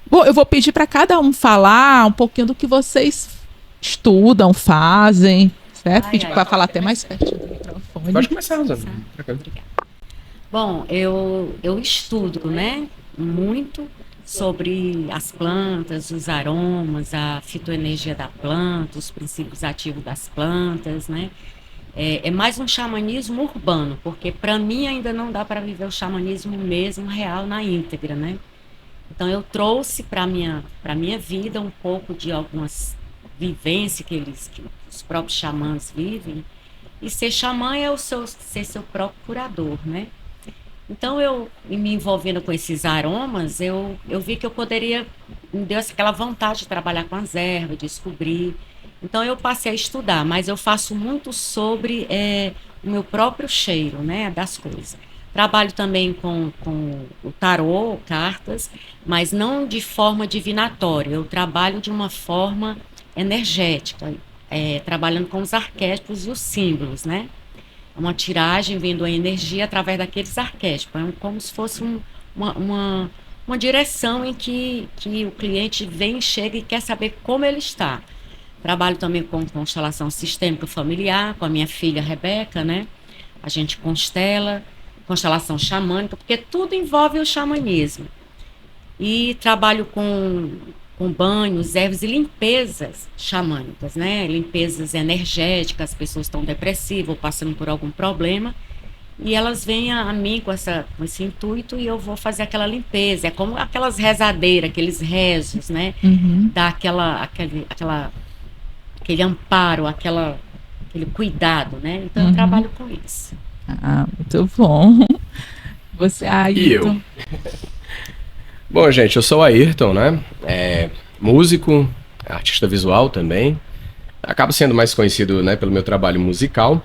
Bom, eu vou pedir para cada um falar um pouquinho do que vocês estudam, fazem, certo? Ai, Pedir ai, para falar até pode mais perto do Pode microfone. começar, Rosana. começar. Obrigada. Bom, eu estudo, né, muito sobre as plantas, os aromas, a fitoenergia da planta, os princípios ativos das plantas, né? É mais um xamanismo urbano, porque para mim ainda não dá para viver o xamanismo mesmo real na íntegra, né? Então eu trouxe para minha vida um pouco de algumas vivências que os próprios xamãs vivem. E ser xamã é ser seu próprio curador, né? Então eu me envolvendo com esses aromas, eu vi que eu poderia, me deu aquela vontade de trabalhar com as ervas, descobrir. Então eu passei a estudar, mas eu faço muito sobre o meu próprio cheiro, né, das coisas. Trabalho também com o tarô, cartas, mas não de forma divinatória. Eu trabalho de uma forma energética, trabalhando com os arquétipos e os símbolos, né? Uma tiragem vendo a energia através daqueles arquétipos. É como se fosse uma, uma, uma direção em que o cliente vem, chega e quer saber como ele está. Trabalho também com constelação sistêmica familiar, com a minha filha Rebeca, né? A gente constelação xamânica, porque tudo envolve o xamanismo. E trabalho com banhos, ervas e limpezas xamânicas, né? Limpezas energéticas, as pessoas estão depressivas ou passando por algum problema, e elas vêm a mim com esse intuito e eu vou fazer aquela limpeza. É como aquelas rezadeiras, aqueles rezos, né? Uhum. Dá aquele amparo, aquele cuidado, né? Então eu trabalho com isso. Ah, muito bom. Você, E eu? Ayrton. Bom, gente, eu sou o Ayrton, né? Músico, artista visual também. Acabo sendo mais conhecido, né, pelo meu trabalho musical.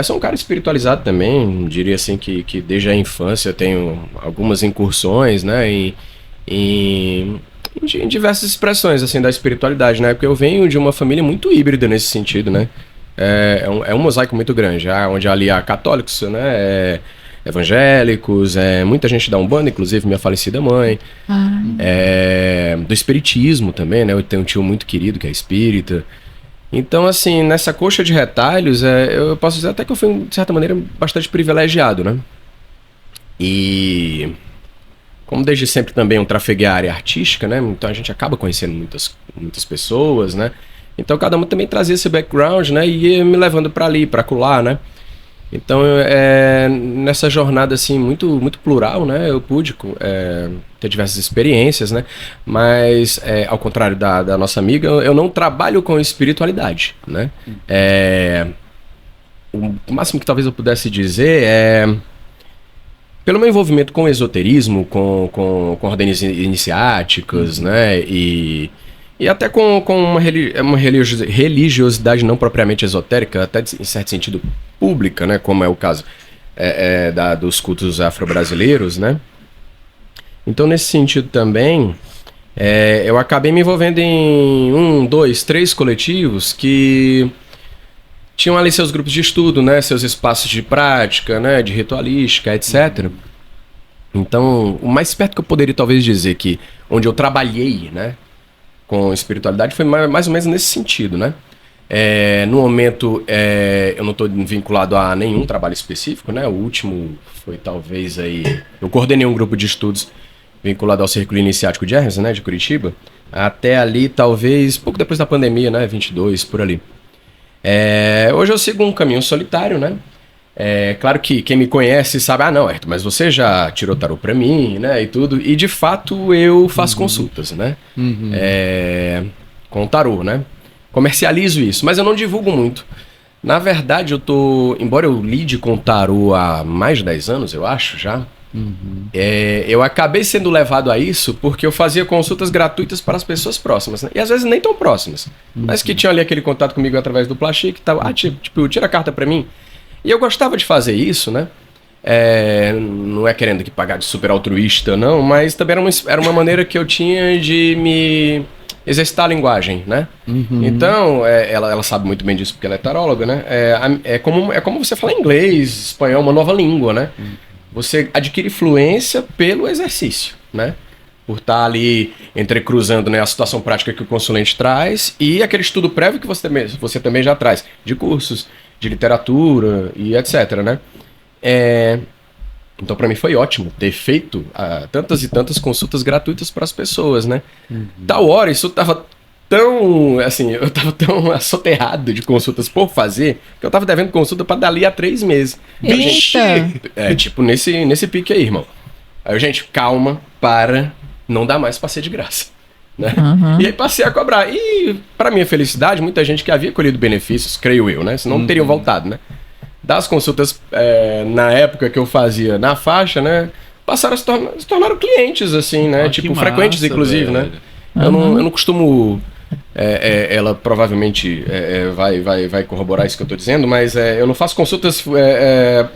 Sou um cara espiritualizado também, diria assim que desde a infância eu tenho algumas incursões, né, em diversas expressões assim da espiritualidade, né? Porque eu venho de uma família muito híbrida nesse sentido, né? É um mosaico muito grande, onde ali há católicos, né? Evangélicos, muita gente da Umbanda, inclusive minha falecida mãe. Do espiritismo também, né? Eu tenho um tio muito querido que é espírita. Então, assim, nessa coxa de retalhos, eu posso dizer até que eu fui, de certa maneira, bastante privilegiado, né? E como desde sempre também um trafeguei a área artística, né? Então a gente acaba conhecendo muitas pessoas, né? Então cada um também trazia esse background, né? E ia me levando para ali, para acolá, né? Então, nessa jornada assim muito muito plural, né? Eu pude ter diversas experiências, né? Mas ao contrário da nossa amiga, eu não trabalho com espiritualidade, né? O máximo que talvez eu pudesse dizer pelo meu envolvimento com o esoterismo, com ordens iniciáticas, né? E até com uma religiosidade não propriamente esotérica, até em certo sentido pública, né? Como é o caso dos cultos afro-brasileiros, né? Então, nesse sentido também, eu acabei me envolvendo em 1, 2, 3 coletivos que tinham ali seus grupos de estudo, né? Seus espaços de prática, né? De ritualística, etc. Então, o mais perto que eu poderia talvez dizer que onde eu trabalhei, né? Com espiritualidade foi mais ou menos nesse sentido, né? No momento, eu não estou vinculado a nenhum trabalho específico, né? O último foi talvez aí... Eu coordenei um grupo de estudos vinculado ao Círculo Iniciático de Hermes, né? De Curitiba. Até ali, talvez, pouco depois da pandemia, né? 22, por ali. Hoje eu sigo um caminho solitário, né? Claro que quem me conhece sabe, não, Ayrton, mas você já tirou tarô pra mim, né, e tudo, e de fato eu faço consultas, né, com tarô, né, comercializo isso, mas eu não divulgo muito. Na verdade, embora eu lide com tarô há mais de 10 anos, eu acho, já, eu acabei sendo levado a isso porque eu fazia consultas gratuitas para as pessoas próximas, né? E às vezes nem tão próximas, mas que tinham ali aquele contato comigo através do Plastic, tipo, tira a carta para mim. E eu gostava de fazer isso, né? Não é querendo que pagar de super altruísta, não, mas também era uma maneira que eu tinha de me exercitar a linguagem, né? Então, ela sabe muito bem disso porque ela é taróloga, né? É como você falar inglês, espanhol, uma nova língua, né? Você adquire fluência pelo exercício, né? por estar ali entrecruzando, né, a situação prática que o consulente traz e aquele estudo prévio que você também já traz, de cursos, de literatura e etc, né? Então, para mim foi ótimo ter feito tantas e tantas consultas gratuitas para as pessoas, né? Tal hora, isso tava tão, assim, eu tava tão assoterrado de consultas por fazer, que eu tava devendo consulta para dali a 3 meses. Eita! Gente, tipo, nesse pique aí, irmão. Aí eu, gente, calma, não dá mais pra ser de graça. Né? Uhum. E aí passei a cobrar. E, para minha felicidade, muita gente que havia colhido benefícios, creio eu, né? Senão não teriam voltado, né? Das consultas na época que eu fazia na faixa, né? Passaram a se tornaram clientes, assim, né? Tipo, frequentes, massa, inclusive, velho. Né? Uhum. Eu não costumo... ela provavelmente vai corroborar isso que eu tô dizendo, mas eu não faço consultas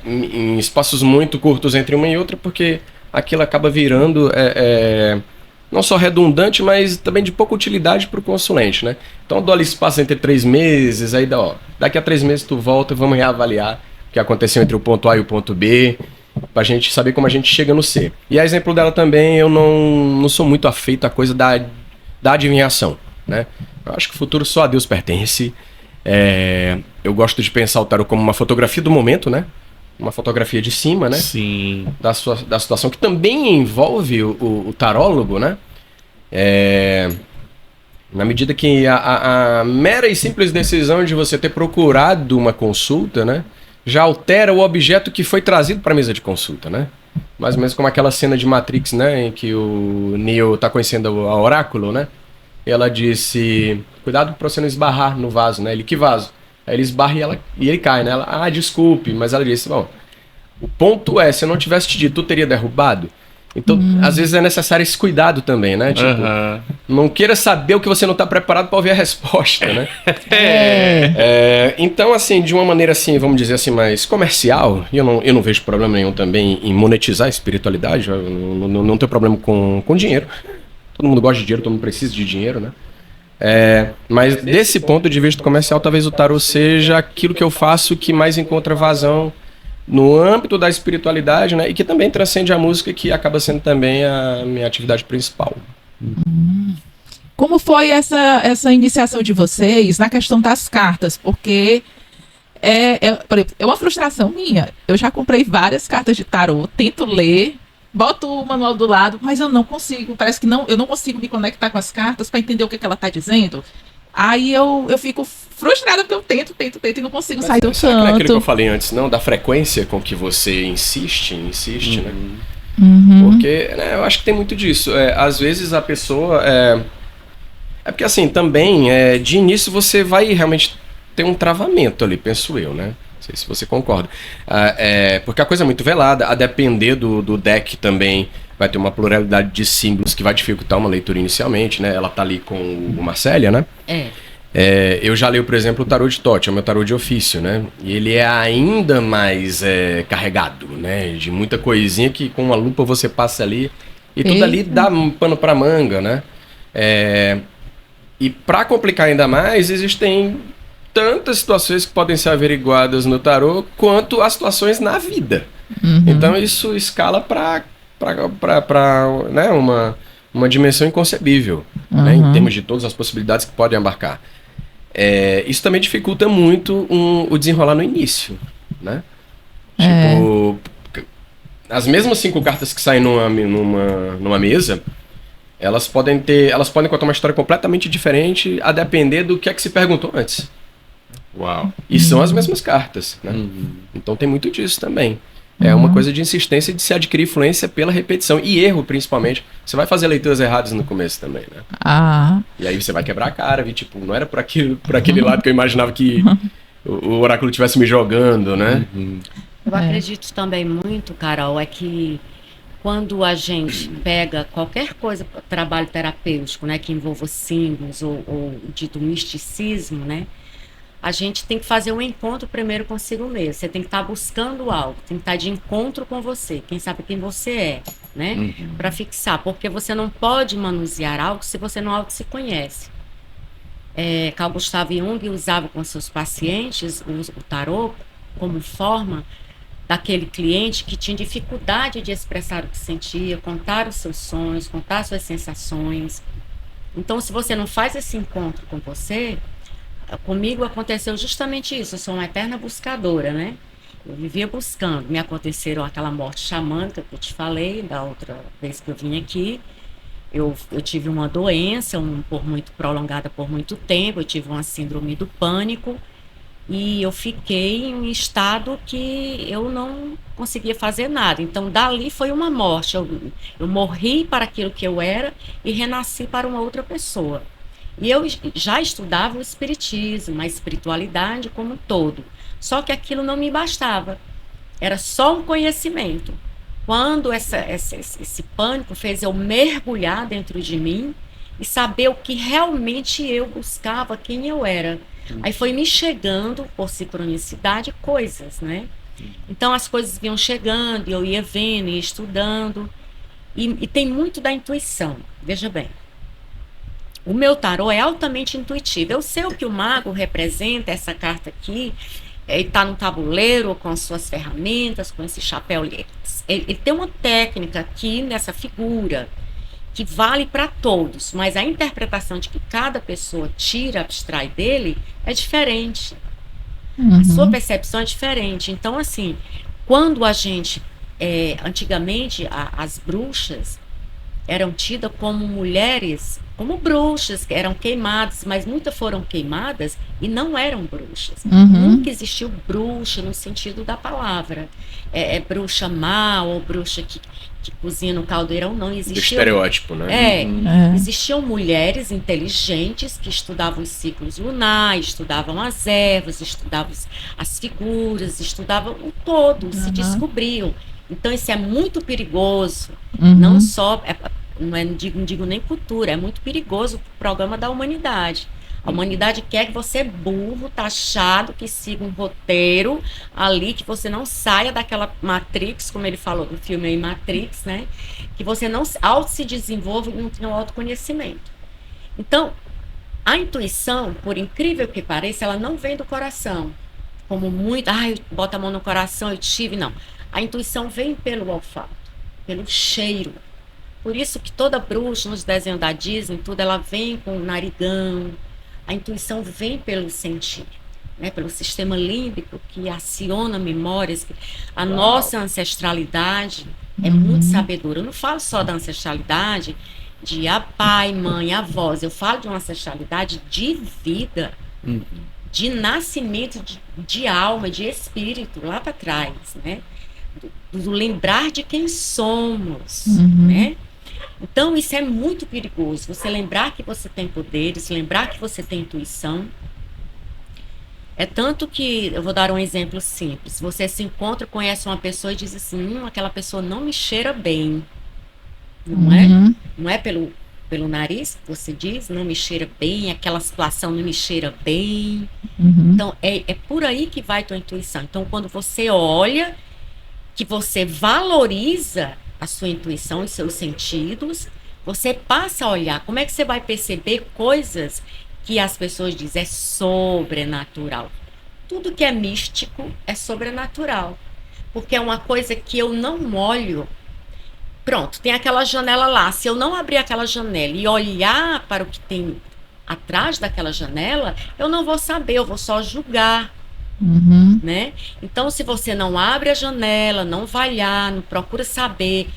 em espaços muito curtos entre uma e outra, porque aquilo acaba virando não só redundante, mas também de pouca utilidade para o consulente, né? Então eu dou ali espaço entre 3 meses, aí daqui a 3 meses tu volta e vamos reavaliar o que aconteceu entre o ponto A e o ponto B, pra gente saber como a gente chega no C. E a exemplo dela também, eu não sou muito afeito à coisa da adivinhação, né? Eu acho que o futuro só a Deus pertence. Eu gosto de pensar o tarot como uma fotografia do momento, né? Uma fotografia de cima, né? Sim. Da situação que também envolve o tarólogo, né? Na medida que a mera e simples decisão de você ter procurado uma consulta, né? Já altera o objeto que foi trazido para a mesa de consulta, né? Mais ou menos como aquela cena de Matrix, né? Em que o Neo está conhecendo a Oráculo, né? Ela disse, cuidado para você não esbarrar no vaso, né? Ele, que vaso? Aí ele esbarra e ele cai, né? Ela, desculpe, mas ela disse, bom, o ponto se eu não tivesse te dito, tu teria derrubado? Então, às vezes é necessário esse cuidado também, né? Tipo, não queira saber o que você não está preparado para ouvir a resposta, né? Então, assim, de uma maneira assim, vamos dizer assim, mais comercial, e eu não vejo problema nenhum também em monetizar a espiritualidade, eu não tenho problema com dinheiro. Todo mundo gosta de dinheiro, todo mundo precisa de dinheiro, né? Mas desse ponto de vista comercial, talvez o tarot seja aquilo que eu faço que mais encontra vazão no âmbito da espiritualidade, né? E que também transcende a música, que acaba sendo também a minha atividade principal. Como foi essa iniciação de vocês na questão das cartas? Porque por exemplo, é uma frustração minha. Eu já comprei várias cartas de tarot, tento ler, boto o manual do lado, mas eu não consigo. Parece que eu não consigo me conectar com as cartas para entender o que ela está dizendo. Aí eu fico frustrada porque eu tento e não consigo sair do canto. Não é aquilo que eu falei antes, não? Da frequência com que você insiste, né? Porque eu acho que tem muito disso. Às vezes a pessoa... porque assim, também, de início você vai realmente ter um travamento ali, penso eu, né? Não sei se você concorda. Porque a coisa é muito velada, a depender do deck também vai ter uma pluralidade de símbolos que vai dificultar uma leitura inicialmente, né? Ela tá ali com o Marcélia, né? Eu já leio, por exemplo, o tarô de Tote, é o meu tarô de ofício, né? E ele é ainda mais carregado, né? De muita coisinha que com uma lupa você passa ali e tudo ali dá um pano pra manga, né? E para complicar ainda mais, existem tantas situações que podem ser averiguadas no tarô quanto as situações na vida. Então isso escala para né, uma dimensão inconcebível, né, em termos de todas as possibilidades que podem abarcar. Isso também dificulta muito o desenrolar no início, né? Tipo, as mesmas 5 cartas que saem numa mesa, elas podem contar uma história completamente diferente a depender do que é que se perguntou antes. Uau. E são as mesmas cartas, né? Então tem muito disso também. É uma coisa de insistência de se adquirir influência pela repetição. E erro, principalmente. Você vai fazer leituras erradas no começo também, né? E aí você vai quebrar a cara, tipo, não era por aquele lado que eu imaginava que o oráculo estivesse me jogando, né? Eu acredito também muito, Carol, que quando a gente pega qualquer coisa, trabalho terapêutico, né, que envolva símbolos ou dito misticismo, né? A gente tem que fazer um encontro primeiro consigo mesmo. Você tem que estar buscando algo, tem que estar de encontro com você, quem sabe quem você é, né? Para fixar, porque você não pode manusear algo se você não se conhece. Carl Gustav Jung usava com seus pacientes o tarô como forma daquele cliente que tinha dificuldade de expressar o que sentia, contar os seus sonhos, contar suas sensações. Então, se você não faz esse encontro com você, comigo aconteceu justamente isso. Eu sou uma eterna buscadora, né? Eu vivia buscando. Me aconteceram aquela morte xamânica que eu te falei da outra vez que eu vim aqui. Eu tive uma doença por muito prolongada por muito tempo. Eu tive uma síndrome do pânico. E eu fiquei em um estado que eu não conseguia fazer nada. Então, dali foi uma morte. Eu morri para aquilo que eu era e renasci para uma outra pessoa. E eu já estudava o espiritismo, a espiritualidade como um todo. Só que aquilo não me bastava. Era só um conhecimento. Quando esse pânico fez eu mergulhar dentro de mim e saber o que realmente eu buscava, quem eu era. Aí foi me chegando, por sincronicidade, coisas, né? Então as coisas vinham chegando, eu ia vendo, ia estudando. E tem muito da intuição, veja bem. O meu tarô é altamente intuitivo. Eu sei o que o mago representa, essa carta aqui. Ele está no tabuleiro com as suas ferramentas, com esse chapéu. Ele tem uma técnica aqui nessa figura que vale para todos, mas a interpretação de que cada pessoa tira, abstrai dele, é diferente. A sua percepção é diferente. Então, assim, quando a gente, antigamente, as bruxas eram tidas como mulheres, como bruxas, que eram queimadas, mas muitas foram queimadas e não eram bruxas. Nunca existiu bruxa no sentido da palavra. Bruxa má ou bruxa que cozinha no caldeirão, não existia. Do estereótipo, né? Existiam mulheres inteligentes que estudavam os ciclos lunares, estudavam as ervas, estudavam as figuras, estudavam o todo, se descobriam. Então, isso é muito perigoso. Não só, não digo nem cultura, é muito perigoso para o programa da humanidade. A humanidade quer que você burro, taxado, que siga um roteiro ali, que você não saia daquela Matrix, como ele falou do filme aí, Matrix, né? Que você não, ao se desenvolve, não tenha o autoconhecimento. Então, a intuição, por incrível que pareça, ela não vem do coração. Como muito, bota a mão no coração, eu tive, não. A intuição vem pelo olfato, pelo cheiro. Por isso que toda bruxa, nos desenhos da Disney, tudo, ela vem com o narigão. A intuição vem pelo sentir, né? Pelo sistema límbico que aciona memórias. A nossa ancestralidade é muito sabedora. Eu não falo só da ancestralidade de pai, mãe, avós. Eu falo de uma ancestralidade de vida, de nascimento de alma, de espírito, lá para trás, né? Do lembrar de quem somos, né? Então, isso é muito perigoso. Você lembrar que você tem poderes, lembrar que você tem intuição. É tanto que, eu vou dar um exemplo simples. Você se encontra, conhece uma pessoa e diz assim, aquela pessoa não me cheira bem. Não é? Não é pelo nariz, você diz, não me cheira bem, aquela situação não me cheira bem. Então, é por aí que vai tua intuição. Então, quando você olha, que você valoriza a sua intuição e seus sentidos, você passa a olhar. Como é que você vai perceber coisas que as pessoas dizem é sobrenatural? Tudo que é místico é sobrenatural. Porque é uma coisa que eu não olho. Pronto, tem aquela janela lá. Se eu não abrir aquela janela e olhar para o que tem atrás daquela janela, eu não vou saber, eu vou só julgar. Né? Então, se você não abre a janela, não vai lá, não procura saber,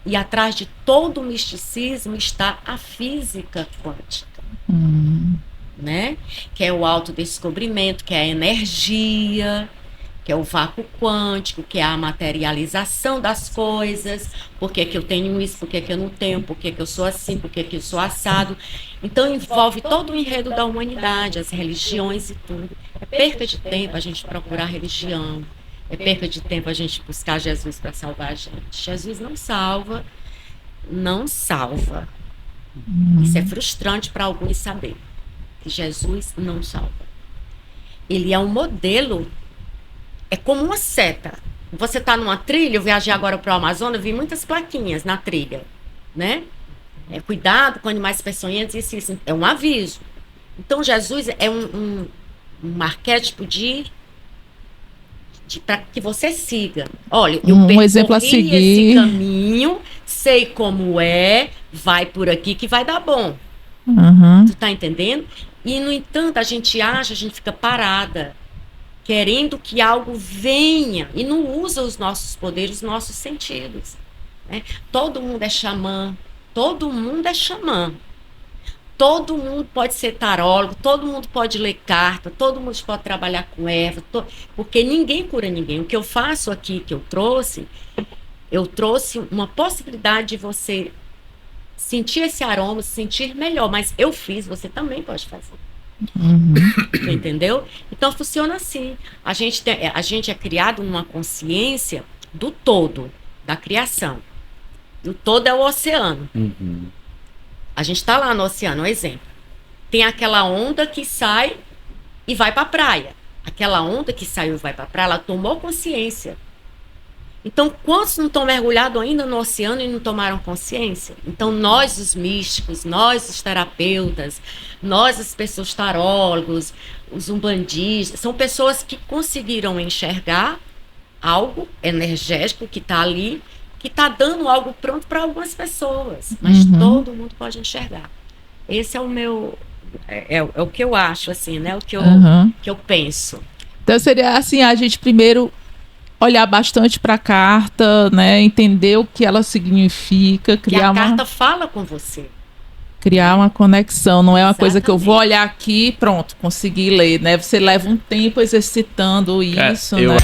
e atrás de todo o misticismo está a física quântica, né? Que é o autodescobrimento, que é a energia, que é o vácuo quântico, que é a materialização das coisas. Por que que eu tenho isso, por que que eu não tenho, por que que eu sou assim, por que que eu sou assado. Então envolve todo o enredo da humanidade, as religiões e tudo. É perca de tempo a gente procurar religião, é perca de tempo a gente buscar Jesus para salvar a gente. Jesus não salva, não salva. Isso é frustrante para alguns saber, que Jesus não salva. Ele é um modelo. É como uma seta. Você está numa trilha, eu viajei agora para o Amazonas, eu vi muitas plaquinhas na trilha, né? Cuidado com animais peçonhentos, isso. É um aviso. Então, Jesus é um arquétipo de para que você siga. Olha, eu Um exemplo a percorri seguir. esse caminho, sei como é, vai por aqui que vai dar bom. Uhum. Tu tá entendendo? E, no entanto, a gente fica parada, querendo que algo venha, e não usa os nossos poderes, os nossos sentidos. Né? Todo mundo é xamã, todo mundo é xamã. Todo mundo pode ser tarólogo, todo mundo pode ler carta, todo mundo pode trabalhar com erva, porque ninguém cura ninguém. O que eu faço aqui, que eu trouxe uma possibilidade de você sentir esse aroma, se sentir melhor, mas eu fiz, você também pode fazer. Uhum. Entendeu? Então funciona assim. A gente é criado numa consciência do todo, da criação. O todo é o oceano. Uhum. A gente está lá no oceano, um exemplo. Tem aquela onda que sai e vai para a praia. Aquela onda que saiu e vai para a praia, ela tomou consciência. Então, quantos não estão mergulhados ainda no oceano e não tomaram consciência? Então, nós, os místicos, nós, os terapeutas, nós, as pessoas tarólogos, os umbandistas, são pessoas que conseguiram enxergar algo energético que está ali, que está dando algo pronto para algumas pessoas, mas todo mundo pode enxergar. Esse é o meu... É o que eu acho, assim, né? O que eu penso. Então, seria assim, a gente primeiro olhar bastante para a carta, né? Entender o que ela significa, criar a carta fala com você. Criar uma conexão, não é uma coisa que eu vou Exatamente. olhar aqui e pronto, consegui ler, né? Você leva um tempo exercitando isso, né?